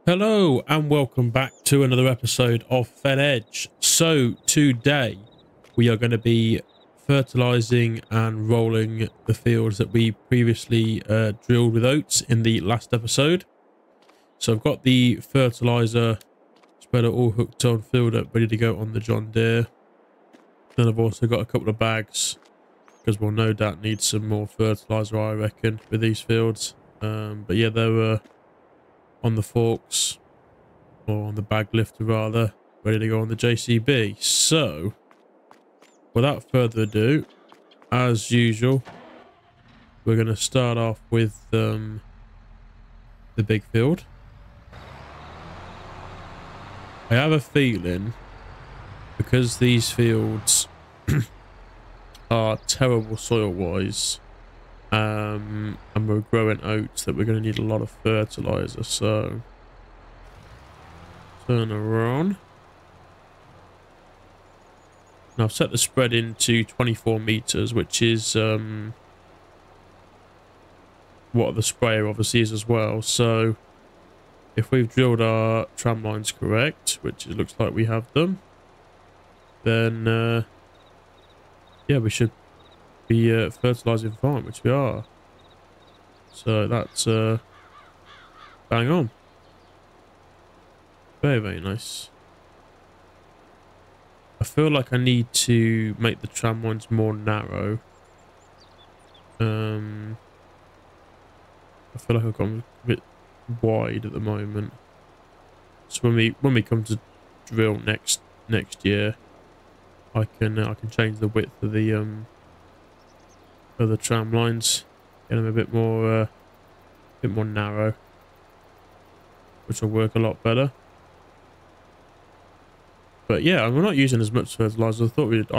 Hello and welcome back to another episode of Fed Edge. So today we are going to be fertilizing and rolling the fields that we previously drilled with oats in the last episode. So I've got the fertilizer spreader all hooked on, filled up, ready to go on the John Deere. Then I've also got a couple of bags because we'll no doubt need some more fertilizer, I reckon, with these fields. But yeah, they were on the forks, or on the bag lifter rather, ready to go on the JCB. So without further ado, as usual, we're going to start off with the big field. I have a feeling, because these fields are terrible soil wise, and we're growing oats, that we're going to need a lot of fertilizer. So turn around. Now I've set the spread into 24 meters, which is what the sprayer obviously is as well. So if we've drilled our tram lines correct, which it looks like we have them, then yeah, we should be fertilizing fine, which we are. So that's bang on. Very, very nice. I feel like I need to make the tram lines more narrow. I feel like I've gone a bit wide at the moment. So when we come to drill next year, I can change the width of the tram lines, get them a bit more narrow, which will work a lot better. But yeah, we're not using as much fertilizer. I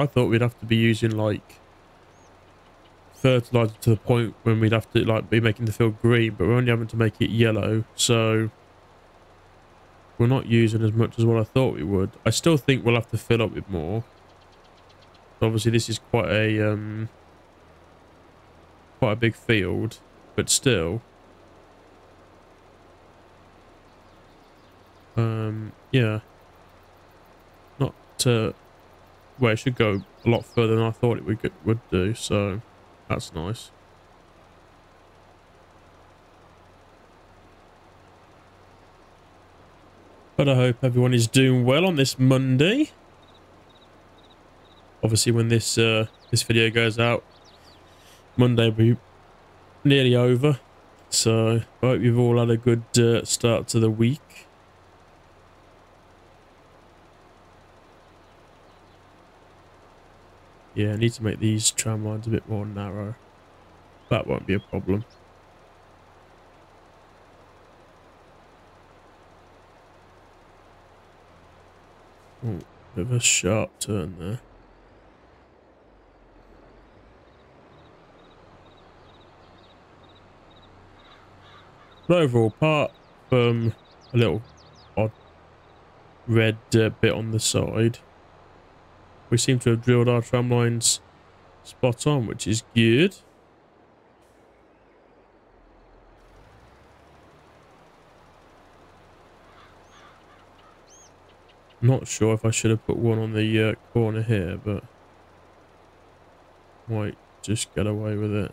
thought we'd have to be using like fertilizer to the point when we'd have to like be making the field green, but we're only having to make it yellow. So we're not using as much as what I thought we would. I still think we'll have to fill up with more. Obviously, this is quite a big field, but still, yeah. Well, it should go a lot further than I thought it would do, so that's nice. But I hope everyone is doing well on this Monday. Obviously, when this video goes out, Monday will be nearly over, so I hope you've all had a good start to the week. Yeah, I need to make these tram lines a bit more narrow. That won't be a problem. Oh, bit of a sharp turn there. But overall, apart from a little odd red bit on the side, we seem to have drilled our tram lines spot on, which is good. Not sure if I should have put one on the corner here, but might just get away with it.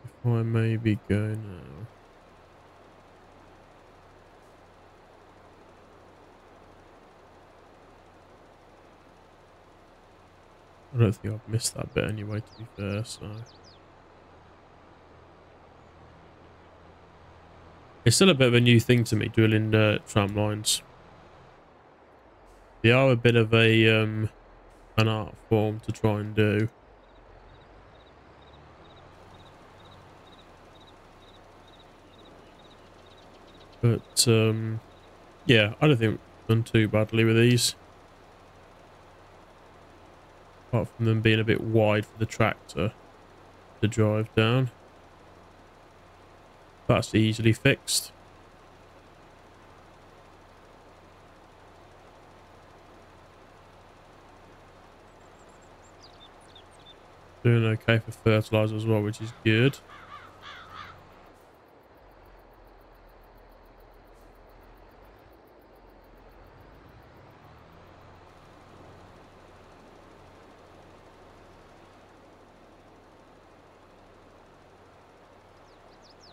If I maybe go now. I don't think I've missed that bit anyway, to be fair, so. It's still a bit of a new thing to me, drilling tram lines. They are a bit of a an art form to try and do. But yeah, I don't think we've done too badly with these. Apart from them being a bit wide for the tractor to drive down. That's easily fixed. Doing okay for fertilizer as well, which is good.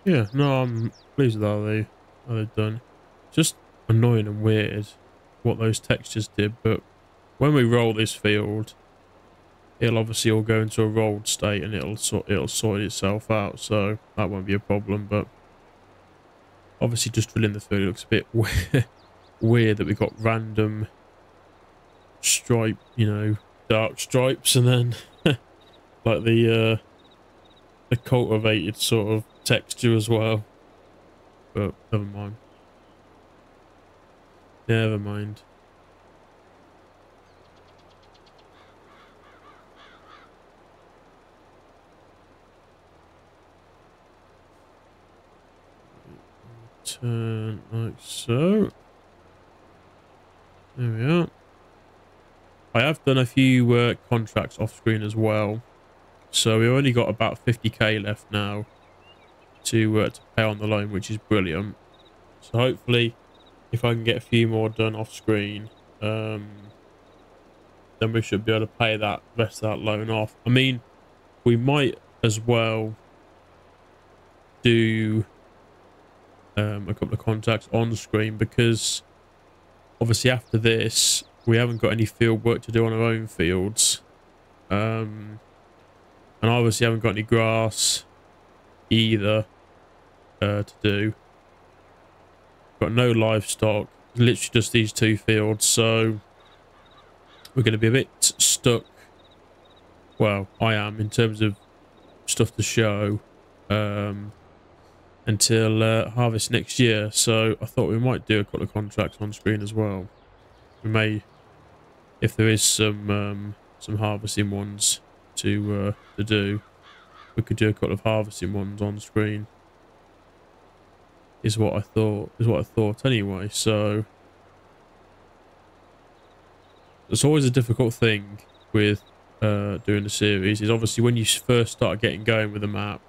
Yeah, no, I'm pleased with how they've done. Just annoying and weird what those textures did, but when we roll this field, it'll obviously all go into a rolled state and it'll sort itself out, so that won't be a problem. But obviously, just drilling the field, it looks a bit weird that we got random stripe, dark stripes, and then like the cultivated sort of texture as well. But never mind. Never mind. Turn like so. There we are. I have done a few contracts off screen as well, so we've only got about 50k left now to pay on the loan, which is brilliant. So hopefully, if I can get a few more done off screen, then we should be able to pay that rest of that loan off. I mean, we might as well do a couple of contracts on screen, because obviously after this we haven't got any field work to do on our own fields, and obviously haven't got any grass either to do. Got no livestock, literally just these two fields, so we're going to be a bit stuck. Well, I am, in terms of stuff to show until harvest next year. So I thought we might do a couple of contracts on screen as well. We may, if there is some harvesting ones to do, we could do a couple of harvesting ones on screen. Is what I thought anyway. So it's always a difficult thing with doing the series, is obviously when you first start getting going with the map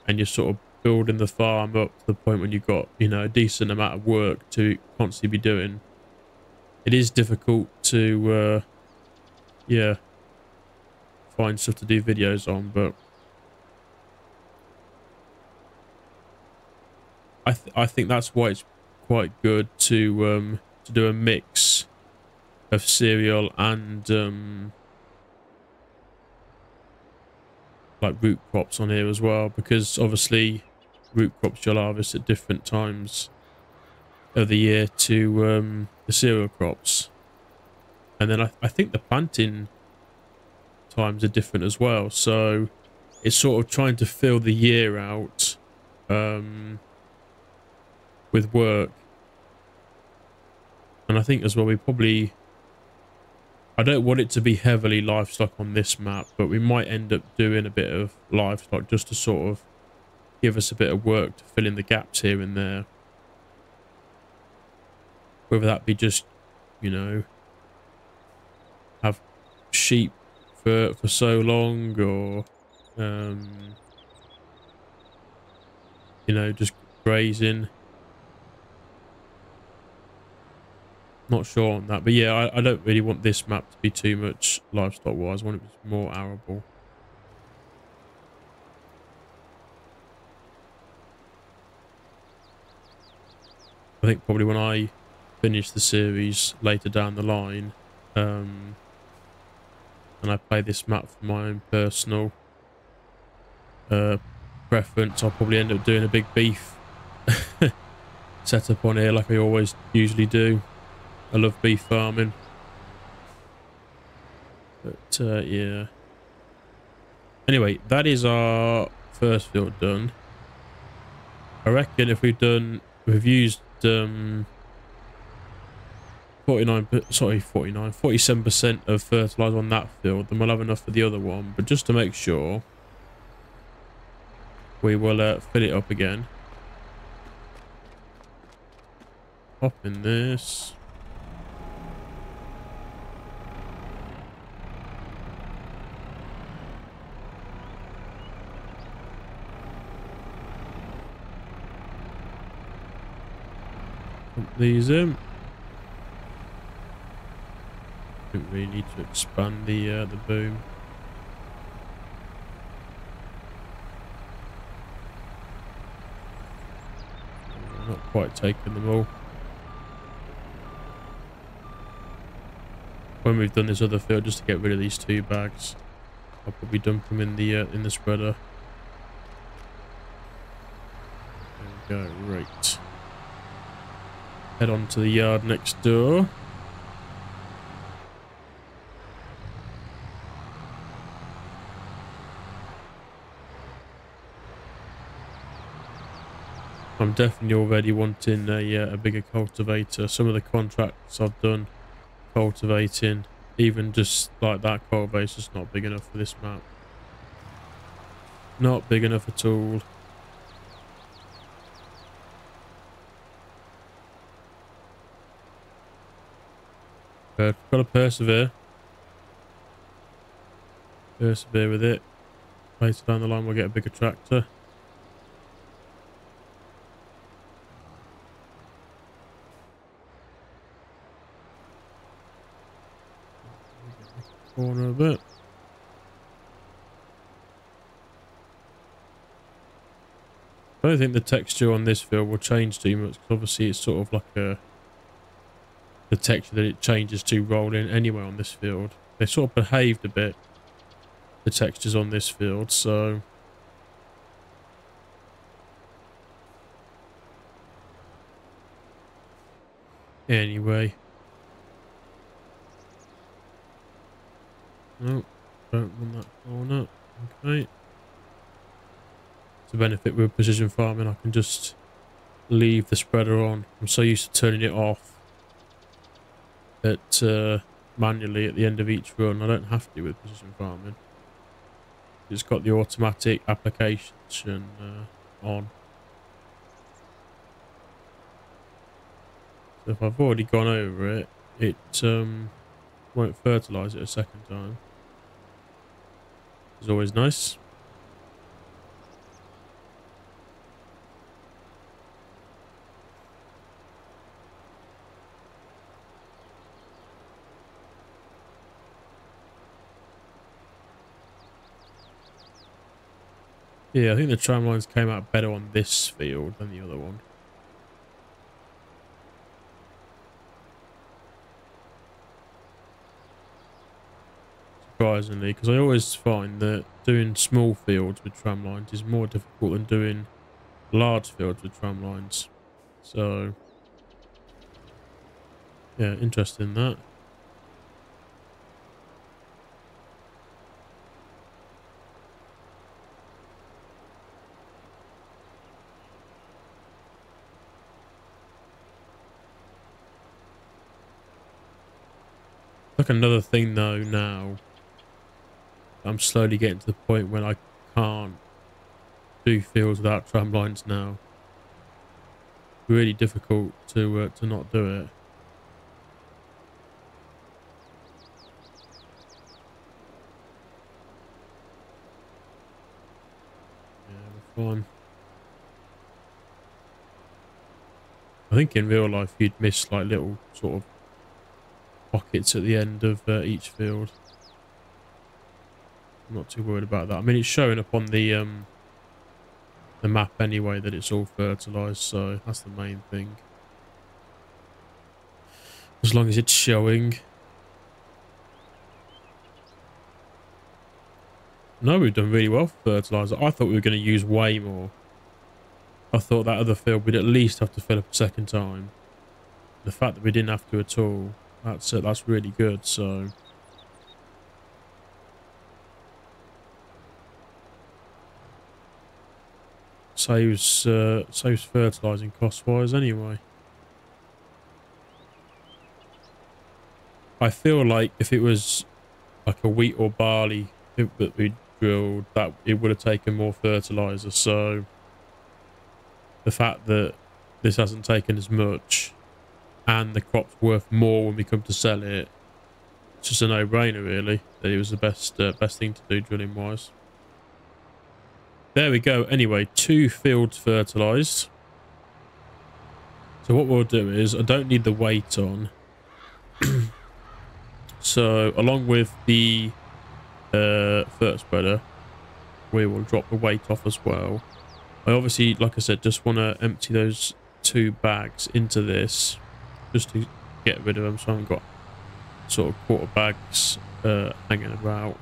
and you're sort of building the farm up to the point when you've got, a decent amount of work to constantly be doing. It is difficult to find stuff to do videos on, but I think that's why it's quite good to do a mix of cereal and like root crops on here as well, because obviously root crops you'll harvest at different times of the year to the cereal crops, and then I think the planting times are different as well, so it's sort of trying to fill the year out with work. And I think as well, I don't want it to be heavily livestock on this map, but we might end up doing a bit of livestock just to sort of give us a bit of work to fill in the gaps here and there. Whether that be just, have sheep for so long, or, just grazing. Not sure on that, but yeah, I don't really want this map to be too much livestock wise. I want it to be more arable. I think probably when I finish the series later down the line, and I play this map for my own personal preference, I'll probably end up doing a big beef setup on here like I always usually do. I love beef farming. But yeah. Anyway, that is our first field done. I reckon if we've used 47% of fertilizer on that field, then we'll have enough for the other one. But just to make sure, we will fill it up again. Pop in this. Pump these in. Don't really need to expand the boom. Not quite taking them all. When we've done this other field, just to get rid of these 2 bags, I'll probably dump them in the spreader. There we go. Right. Head on to the yard next door. I'm definitely already wanting a bigger cultivator. Some of the contracts I've done cultivating, even just like that cultivator, is just not big enough for this map. Not big enough at all. But got to persevere. Persevere with it. Later down the line we'll get a bigger tractor. Corner of it. I don't think the texture on this field will change too much, because obviously it's sort of like the texture that it changes to rolling anyway on this field. They sort of behaved a bit, the textures on this field, so anyway. No, don't want that corner. Okay. To benefit with precision farming, I can just leave the spreader on. I'm so used to turning it off manually at the end of each run. I don't have to with precision farming. It's got the automatic application on. So if I've already gone over it, it won't fertilise it a second time. It's always nice. Yeah, I think the tram lines came out better on this field than the other one. Surprisingly, because I always find that doing small fields with tram lines is more difficult than doing large fields with tram lines. So, yeah, interesting that. Like another thing though now, I'm slowly getting to the point when I can't do fields without tram lines now. Really difficult to not do it. Yeah, we're fine. I think in real life you'd miss like little sort of pockets at the end of each field. I'm not too worried about that. I mean, it's showing up on the map anyway that it's all fertilized, so that's the main thing. As long as it's showing. No, we've done really well for fertilizer. I thought we were going to use way more. I thought that other field we'd at least have to fill up a second time. The fact that we didn't have to at all, that's really good. So saves fertilizing cost wise anyway. I feel like if it was like a wheat or barley that we drilled, that it would have taken more fertilizer. So the fact that this hasn't taken as much and the crop's worth more when we come to sell it, it's just a no-brainer really that it was the best thing to do drilling wise. There we go. Anyway, 2 fields fertilized. So what we'll do is, I don't need the weight on. So along with the first spreader, we will drop the weight off as well. I obviously, like I said, just want to empty those 2 bags into this just to get rid of them, so I haven't got sort of quarter bags hanging about.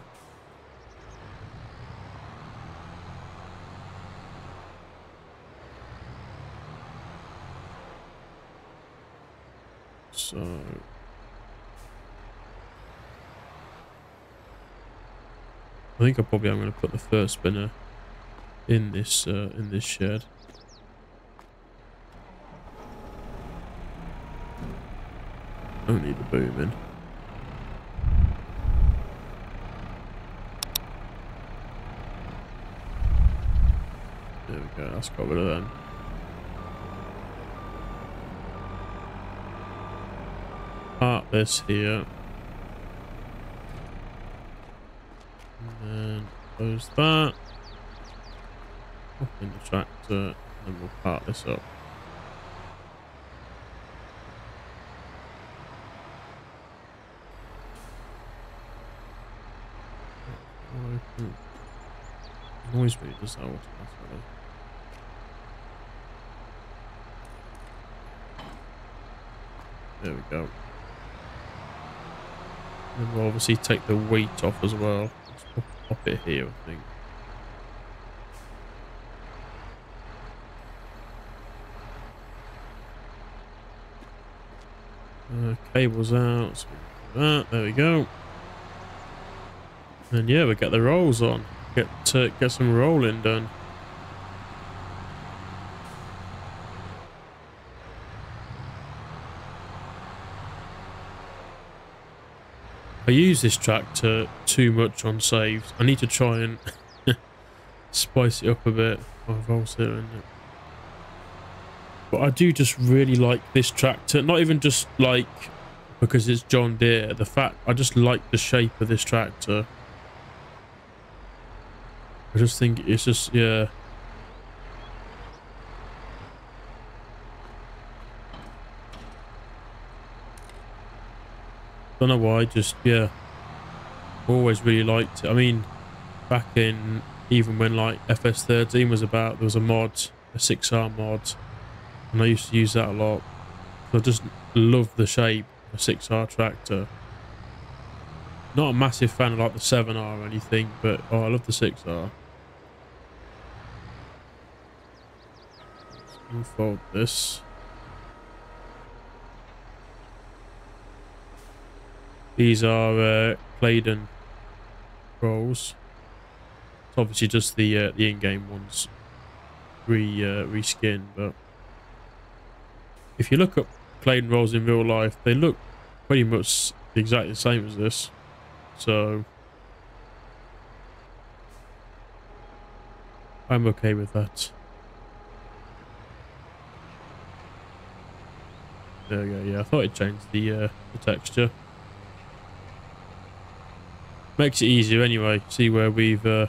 So I think I probably am going to put the first spinner in this shed. Don't need the boom in. There we go, that's got rid of them. Park this here. And then close that. Up in the tractor, and then we'll park this up. Noise me does that automatically. There we go. And we'll obviously take the weight off as well. Let's pop it here, I think. Cables out. So that. There we go. And yeah, we get the rolls on. Get some rolling done. I use this tractor too much on saves. I need to try and spice it up a bit. I've also in it. But I do just really like this tractor. Not even just like because it's John Deere. The fact I just like the shape of this tractor. I just think it's just, yeah. Don't know why, just, yeah. Always really liked it. I mean, back in, even when like FS13 was about, there was a mod, a 6R mod. And I used to use that a lot. So I just love the shape of a 6R tractor. Not a massive fan of like the 7R or anything, but oh, I love the 6R. Unfold this. These are Claydon rolls. It's obviously just the in-game ones reskin, but if you look up Claydon rolls in real life, they look pretty much exactly the same as this. So I'm okay with that. There we go. Yeah, I thought it changed the texture. Makes it easier anyway. See where we've been.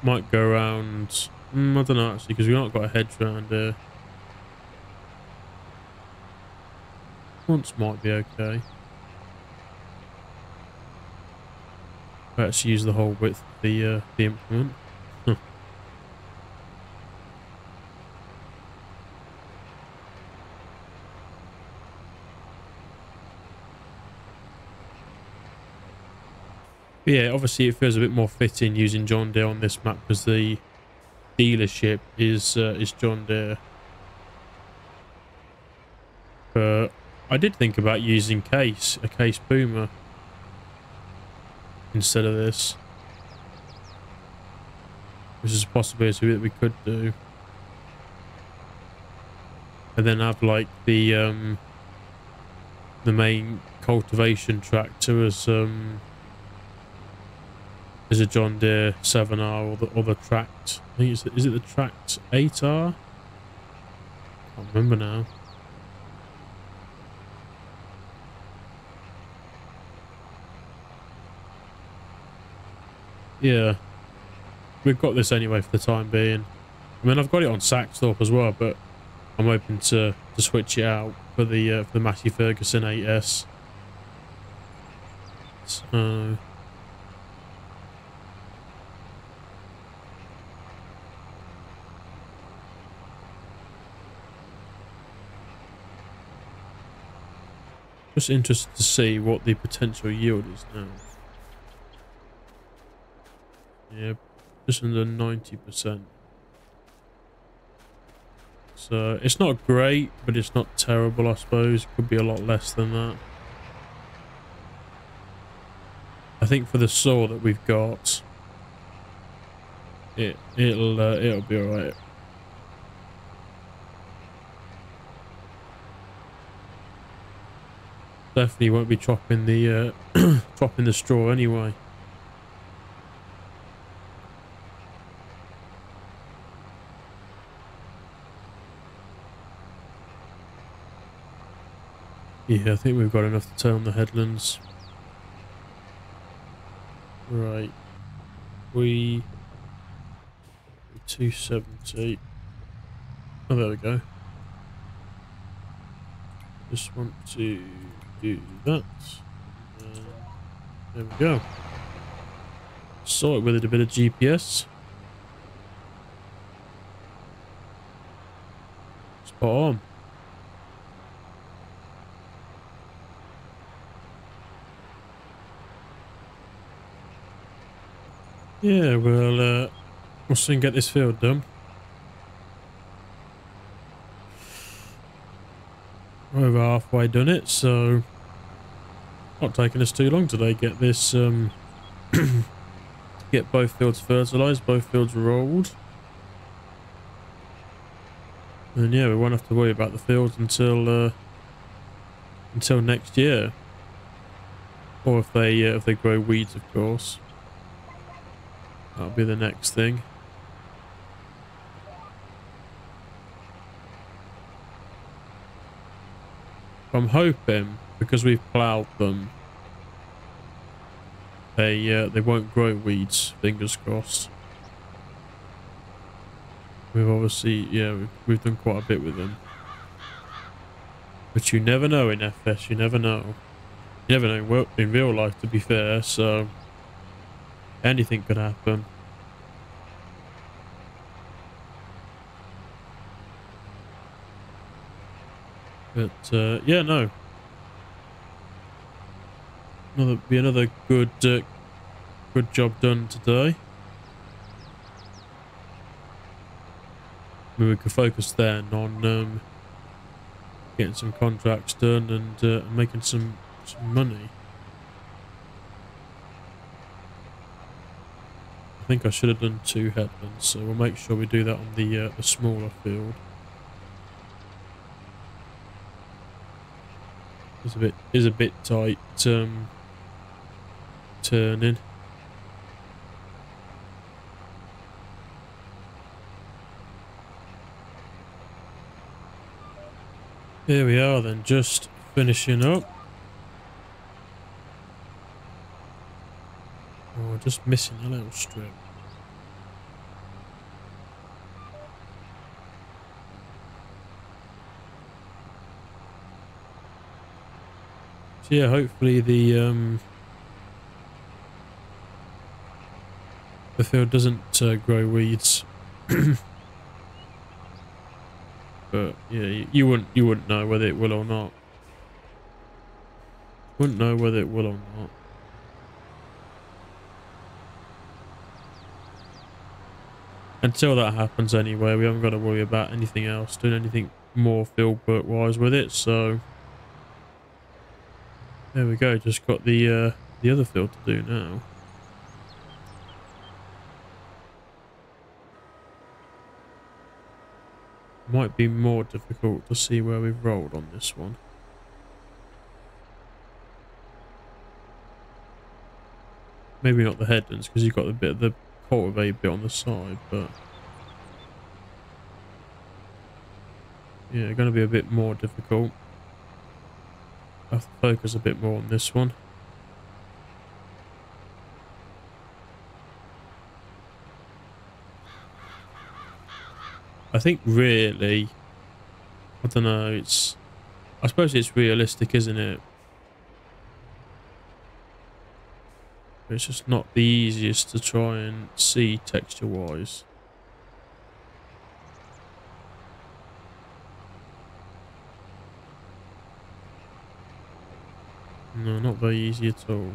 Might go around. I don't know actually, because we've not got a hedge round here. Once might be okay. Let's use the whole width of the implement. Huh. Yeah, obviously it feels a bit more fitting using John Deere on this map because the dealership is John Deere. But I did think about using a case boomer instead of this, which is a possibility that we could do, and then have like the main cultivation tractor as a John Deere 7R or the tracked. I think is it the tracked 8R? Can't remember now. Yeah, we've got this anyway for the time being. I mean, I've got it on Saxthorpe as well, but I'm hoping to switch it out for the Massey Ferguson 8S. So just interested to see what the potential yield is now. Yeah, just under 90%. So it's not great, but it's not terrible, I suppose. Could be a lot less than that. I think for the soil that we've got, it'll be alright. Definitely won't be chopping the chopping the straw anyway. Yeah, I think we've got enough to turn on the headlands. Right. 270. Oh, there we go. Just want to do that. There we go. Saw it with a bit of GPS. Spot on. Yeah, we'll soon get this field done. We're over halfway done it, so not taking us too long today. Get this, get both fields fertilised, both fields rolled, and yeah, we won't have to worry about the fields until next year, or if they grow weeds, of course. That'll be the next thing. I'm hoping, because we've ploughed them, they won't grow weeds. Fingers crossed. We've obviously, yeah, we've done quite a bit with them. But you never know in FS. You never know. You never know in real life, to be fair. So anything could happen. But yeah, no. Another good job done today. I mean, we can focus then on getting some contracts done and making some money. I think I should have done 2 headlands, so we'll make sure we do that on the smaller field. Is a bit tight turning. Here we are then, just finishing up. Oh, just missing a little strip. So yeah, hopefully the field doesn't grow weeds. But yeah, you wouldn't know whether it will or not. Wouldn't know whether it will or not. Until that happens anyway, we haven't got to worry about anything else, doing anything more field work wise with it, so there we go, just got the other field to do now. Might be more difficult to see where we've rolled on this one. Maybe not the headlands, because you've got a bit of the cultivate bit on the side, but yeah, going to be a bit more difficult. I have to focus a bit more on this one. I think really, I don't know, I suppose it's realistic, isn't it? It's just not the easiest to try and see texture-wise. No, not very easy at all.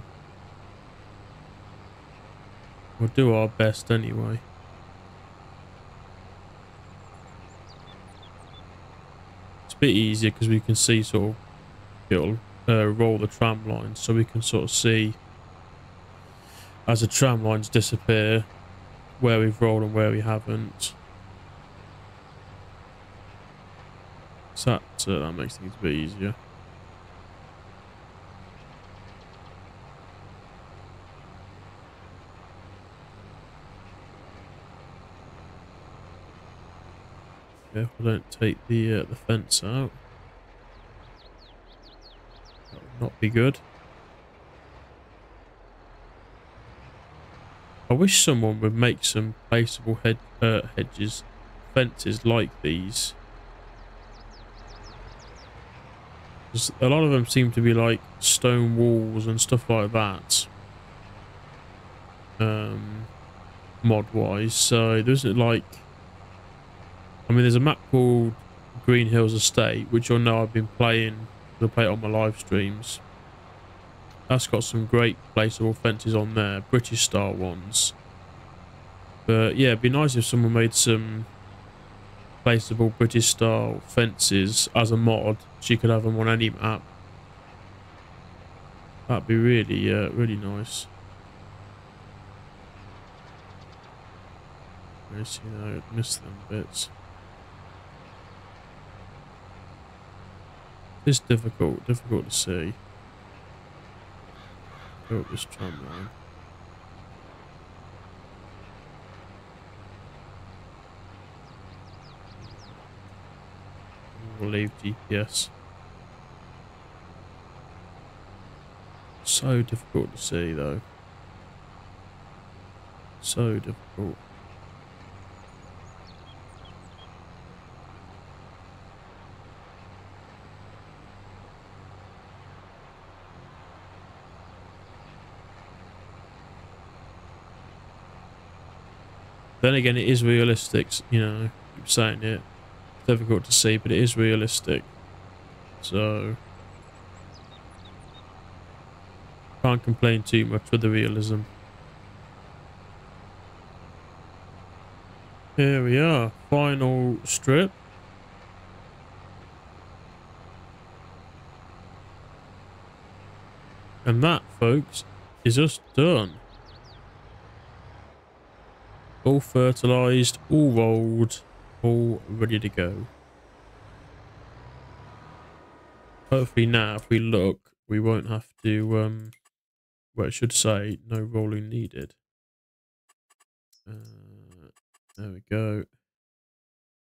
We'll do our best anyway. It's a bit easier because we can see sort of, it'll roll the tram lines, so we can sort of see as the tram lines disappear where we've rolled and where we haven't. So that makes things a bit easier. If I don't take the fence out, that would not be good. I wish someone would make some placeable fences like these. A lot of them seem to be like stone walls and stuff like that. Mod wise, so there's like, I mean, there's a map called Green Hills Estate, which you'll know I've been playing. I play it on my live streams. That's got some great placeable fences on there, British style ones. But yeah, it'd be nice if someone made some placeable British style fences as a mod, so you could have them on any map. That'd be really, really nice. I see, I missed them bits. It's difficult to see. Go up this tram line. We'll leave GPS. So difficult to see though. So difficult. Then again, it is realistic, you know, keep saying it. It's difficult to see, but it is realistic. So can't complain too much with the realism. Here we are, final strip. And that, folks, is us done. All fertilised, all rolled, all ready to go. Hopefully now, if we look, we won't have to, well, it should say no rolling needed. There we go.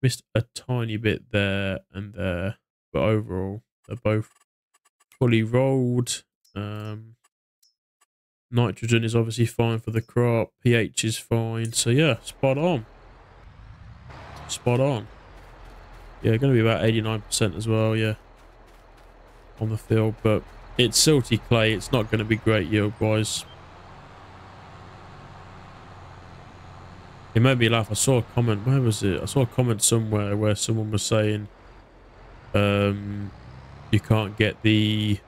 Missed a tiny bit there and there, but overall, they're both fully rolled. Nitrogen is obviously fine for the crop. pH is fine. So yeah, spot on. Spot on. Yeah, going to be about 89% as well, yeah, on the field. But it's silty clay. It's not going to be great yield-wise. It made me laugh. I saw a comment. Where was it? I saw a comment somewhere where someone was saying you can't get the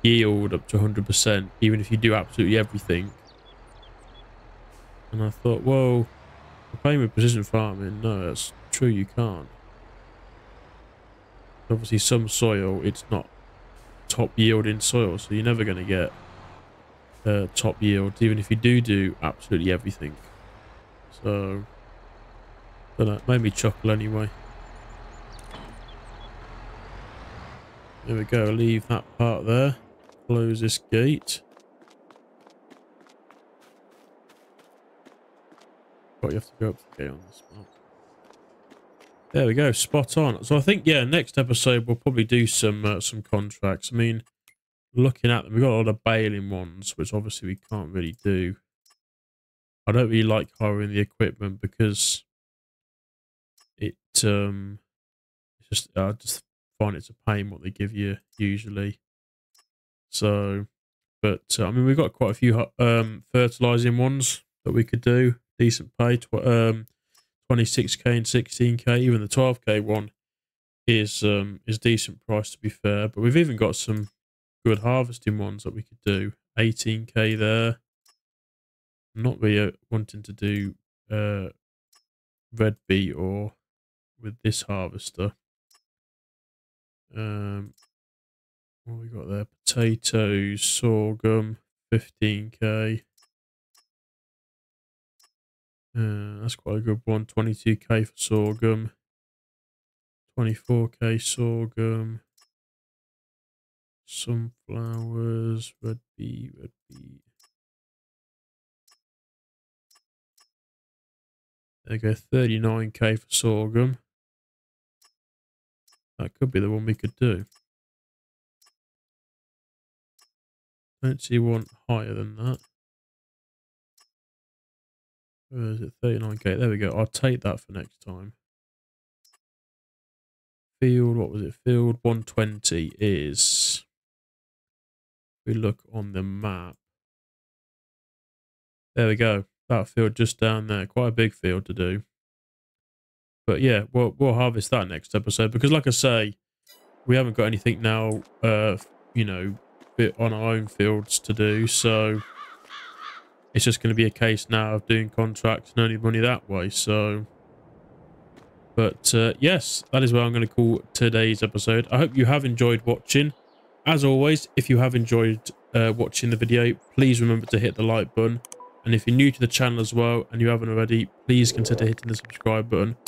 yield up to 100% even if you do absolutely everything. And I thought, well, we're playing with precision farming. No, that's true, you can't. Obviously some soil, it's not top yielding soil, so you're never going to get top yield even if you do absolutely everything. So I don't know, it made me chuckle anyway. There we go, leave that part there. Close this gate. But you have to go up the gate on this map. There we go, spot on. So I think, yeah, next episode we'll probably do some contracts. I mean, looking at them, we've got a lot of baling ones, which obviously we can't really do. I don't really like hiring the equipment because it's just I just find it's a pain what they give you usually. So, but I mean, we've got quite a few fertilizing ones that we could do. Decent pay, 26k and 16k. Even the 12k one is decent price, to be fair. But we've even got some good harvesting ones that we could do. 18k there. I'm not really wanting to do red beet or with this harvester. What we got there? Potatoes, sorghum, 15k. That's quite a good one. 22k for sorghum, 24k sorghum, sunflowers, red beet, red beet. There you go, 39k for sorghum. That could be the one we could do. Don't see one higher than that. Where is it? 39k. There we go. I'll take that for next time. Field, what was it? Field 120 is, if we look on the map. There we go. That field just down there. Quite a big field to do. But yeah, we'll harvest that next episode, because like I say, we haven't got anything now, you know, on our own fields to do. So it's just going to be a case now of doing contracts and earning money that way. So, but yes, that is where I'm going to call today's episode. I hope you have enjoyed watching. As always, if you have enjoyed watching the video, please remember to hit the like button. And if you're new to the channel as well and you haven't already, please consider hitting the subscribe button.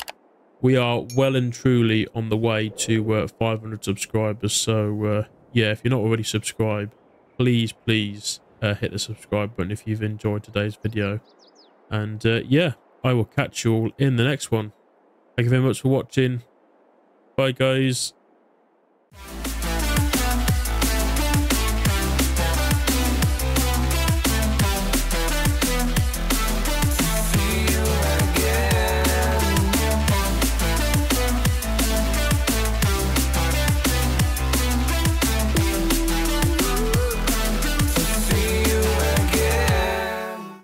We are well and truly on the way to 500 subscribers. So yeah, if you're not already subscribed, please hit the subscribe button if you've enjoyed today's video. And yeah, I will catch you all in the next one. Thank you very much for watching. Bye, guys.